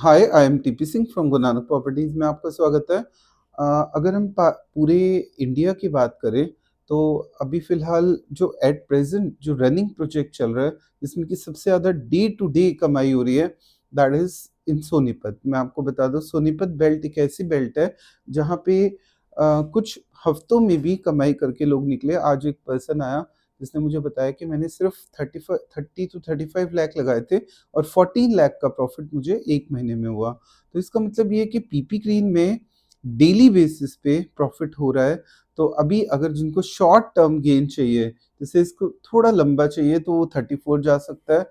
Hi, I am TP Singh from Guru Nanak properties में आपका स्वागत है। अगर हम पूरे इंडिया की बात करें तो अभी फ़िलहाल जो एट प्रेज़ेंट जो रनिंग प्रोजेक्ट चल रहा है, जिसमें कि सबसे ज़्यादा डे टू डे कमाई हो रही है, दैट इज़ इन सोनीपत। मैं आपको बता दूँ, सोनीपत बेल्ट एक ऐसी बेल्ट है जहाँ पे कुछ हफ्तों में भी कमाई करके लोग निकले। आज एक पर्सन आया जिसने मुझे बताया कि मैंने सिर्फ 30 टू 35 लाख लगाए थे और 14 लाख का प्रॉफिट मुझे 1 महीने में हुआ। तो इसका मतलब ये है कि पीपी ग्रीन में डेली बेसिस पे प्रॉफिट हो रहा है। तो अभी अगर जिनको शॉर्ट टर्म गेन चाहिए, जैसे इसको थोड़ा लंबा चाहिए तो वो 34 जा सकता है।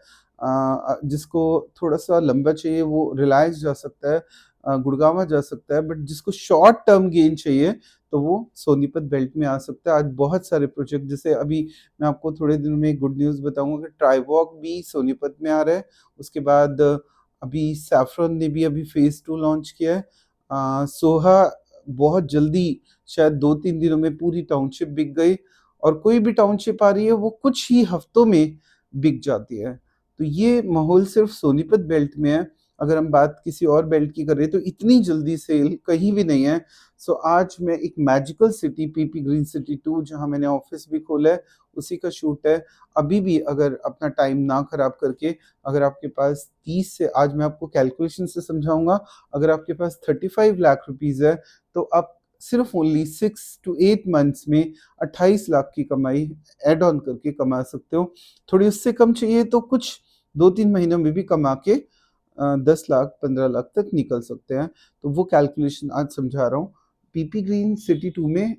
जिसको थोड़ा-सा लंबा चाहिए वो रिलायंस जा सकता है, गुड़गाँव जा सकता है, बट जिसको शॉर्ट टर्म गेन चाहिए तो वो सोनीपत बेल्ट में आ सकता है। आज बहुत सारे प्रोजेक्ट, जैसे अभी मैं आपको थोड़े दिनों में एक गुड न्यूज़ बताऊँगा कि ट्राइवॉक भी सोनीपत में आ रहा है। उसके बाद अभी सैफरन ने भी अभी फ़ेज़ 2 लॉन्च किया है। सोहा बहुत जल्दी, शायद 2-3 दिनों में पूरी टाउनशिप बिक गई, और कोई भी टाउनशिप आ रही है वो कुछ ही हफ्तों में बिक जाती है। तो ये माहौल सिर्फ़ सोनीपत बेल्ट में है। अगर हम बात किसी और बेल्ट की करें तो इतनी जल्दी सेल कहीं भी नहीं है। सो आज मैं एक magical city PP green city 2, जहाँ मैंने ऑफ़िस भी खोला है, उसी का शूट है। अभी भी अगर अपना टाइम ना खराब करके, अगर आपके पास 30 से, आज मैं आपको कैलकुलेशन से समझाऊँगा, अगर आपके पास 35 लाख रुपीज़ है, तो आप सिर्फ़ ओनली 6 टू 8 मंथ्स में 28 लाख की कमाई ऐड ऑन करके कमा सकते हो। थोड़ी उससे कम चाहिए तो कुछ 2-3 महीनों में भी कमा के 10 लाख 15 लाख तक निकल सकते हैं। तो वो कैलकुलेशन आज समझा रहा हूँ। पीपी ग्रीन सिटी 2 में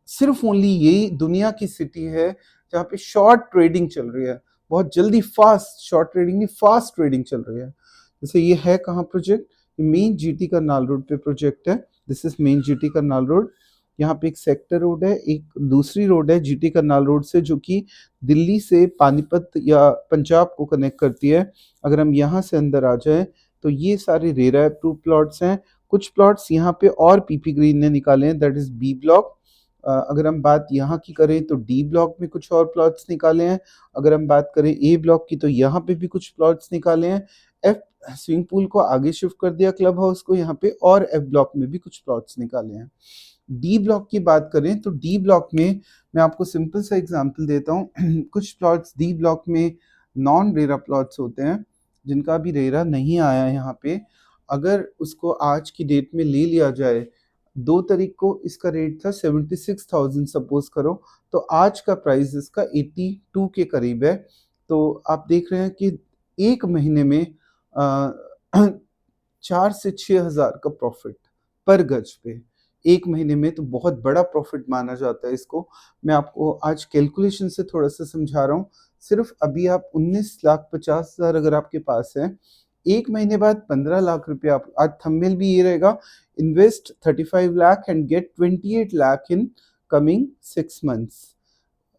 सिर्फ ओनली यही दुनिया की सिटी है जहाँ पे शॉर्ट ट्रेडिंग चल रही है। बहुत जल्दी फास्ट शॉर्ट ट्रेडिंग नहीं, फास्ट ट्रेडिंग चल रही है। जैसे ये है कहाँ प्रोजेक्ट? ये मेन जीटी करनाल रोड पे प्रोजेक्ट है। This is main GT Karnal road. यहाँ पे एक सेक्टर रोड है, एक दूसरी रोड है जीटी करनाल रोड से, जो कि दिल्ली से पानीपत या पंजाब को कनेक्ट करती है। अगर हम यहाँ से अंदर आ जाएं तो ये सारे रेरा अप्रूव प्लॉट्स हैं। कुछ प्लॉट्स यहाँ पे और पीपी ग्रीन ने निकाले हैं, दैट इज बी ब्लॉक। अगर हम बात यहाँ की करें तो डी ब्लॉक में कुछ और प्लॉट्स निकाले हैं। अगर हम बात करें ए ब्लॉक की तो यहाँ पे भी कुछ प्लॉट्स निकाले हैं। एफ स्विमिंग पूल को आगे शिफ्ट कर दिया, क्लब हाउस को यहाँ पे, और एफ ब्लॉक में भी कुछ प्लॉट्स निकाले हैं। डी ब्लॉक की बात करें तो डी ब्लॉक में मैं आपको सिंपल सा एग्जांपल देता हूँ। कुछ प्लॉट्स डी ब्लॉक में नॉन रेरा प्लॉट्स होते हैं, जिनका अभी रेरा नहीं आया है यहाँ पे। अगर उसको आज की डेट में ले लिया जाए, 2 तारीख को इसका रेट था 76,000 सपोज करो, तो आज का प्राइस इसका 82 के करीब है। तो आप देख रहे हैं कि एक महीने में 4 से 6 हज़ार का प्रॉफिट पर गज पे, एक महीने में, तो बहुत बड़ा प्रॉफिट माना जाता है इसको। मैं आपको आज कैलकुलेशन से थोड़ा सा समझा रहा हूँ। सिर्फ अभी आप 19,50,000 अगर आपके पास है, एक महीने बाद 15 लाख रुपए, आप आज थंबनेल भी ये रहेगा, invest 35 lakh and get 28 lakh in coming 6 months.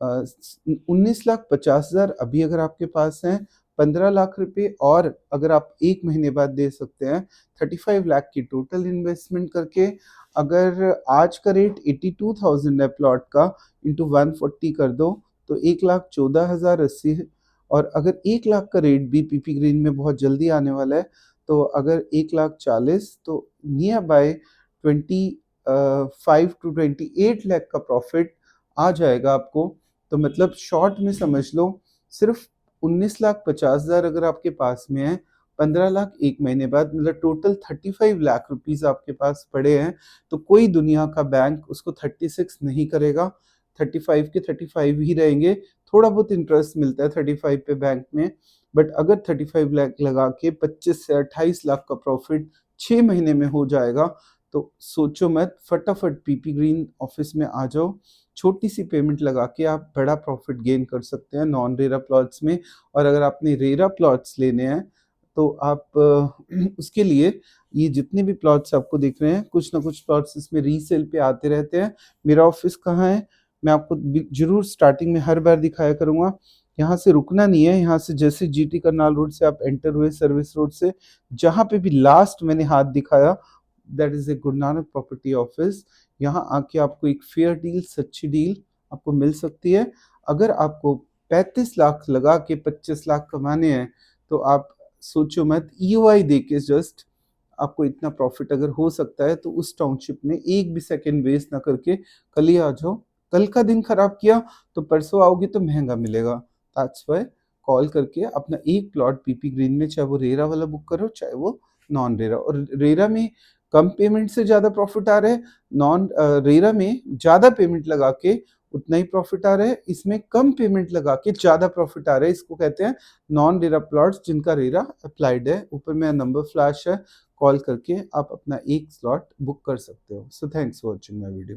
19,50,000 अभी अगर आपके पास है, 15 लाख रुपए और अगर आप एक महीने बाद दे सकते हैं, 35 लाख की टोटल इन्वेस्टमेंट करके, अगर आज का रेट 82,000 है प्लॉट का, इंटू 140 कर दो तो 1,14,080 है। और अगर 1 लाख का रेट भी पीपी ग्रीन में बहुत जल्दी आने वाला है, तो अगर 1,40,000 तो नियर बाय 25 टू 28 लाख का प्रॉफिट आ जाएगा आपको। तो मतलब शॉर्ट में समझ लो, सिर्फ 19,50,000 अगर आपके पास में है, 15 लाख एक महीने बाद, मतलब टोटल 35 लाख रुपीस आपके पास पड़े हैं। तो कोई दुनिया का बैंक उसको 36 नहीं करेगा, 35 के 35 ही रहेंगे। थोड़ा बहुत इंटरेस्ट मिलता है 35 पे बैंक में, बट अगर 35 लाख लगा के 25 से 28 लाख का प्रॉफिट 6 महीने में हो जाएगा, तो सोचो मत, फटाफट पीपी ग्रीन ऑफिस में आ जाओ। छोटी सी पेमेंट लगा के आप बड़ा प्रॉफिट गेन कर सकते हैं नॉन रेरा प्लॉट्स में। और अगर आपने रेरा प्लॉट्स लेने हैं तो आप उसके लिए, ये जितने भी प्लॉट्स आपको दिख रहे हैं, कुछ ना कुछ प्लॉट्स इसमें रीसेल पे आते रहते हैं। मेरा ऑफिस कहाँ है, मैं आपको जरूर स्टार्टिंग में हर बार दिखाया करूँगा। यहाँ से रुकना नहीं है, यहाँ से जैसे जीटी करनाल रोड से आप एंटर हुए सर्विस रोड से, जहाँ पे भी लास्ट मैंने हाथ दिखाया, that is a Guru Nanak property office. यहाँ आके आपको एक फेयर डील, सच्ची डील आपको मिल सकती है। अगर आपको 35 लाख लगा के 25 लाख कमाने हैं, तो आप सोचो मत, ईओआई दे के जस्ट आपको इतना प्रॉफ़िट अगर हो सकता है तो उस टाउनशिप में एक भी सेकंड वेस्ट ना करके कल ही आ जाओ। कल का दिन खराब किया तो परसों आओगे तो महँगा मिलेगा। दैट्स व्हाई कॉल करके अपना एक प्लॉट पीपी ग्रीन में चाहे वो रेरा वाला बुक करो, चाहे वो नॉन रेरा। और रेरा में कम पेमेंट से ज़्यादा प्रॉफ़िट आ रहा है, रेरा में ज़्यादा पेमेंट लगा के उतना ही प्रॉफ़िट आ रहा है, इसमें कम पेमेंट लगा के ज़्यादा प्रॉफ़िट आ रहा है। इसको कहते हैं नॉन रेरा प्लॉट्स जिनका रेरा अप्लाइड है। ऊपर मेरा नंबर फ्लैश है, कॉल करके आप अपना एक स्लॉट बुक कर सकते हो। So thanks for watching my video.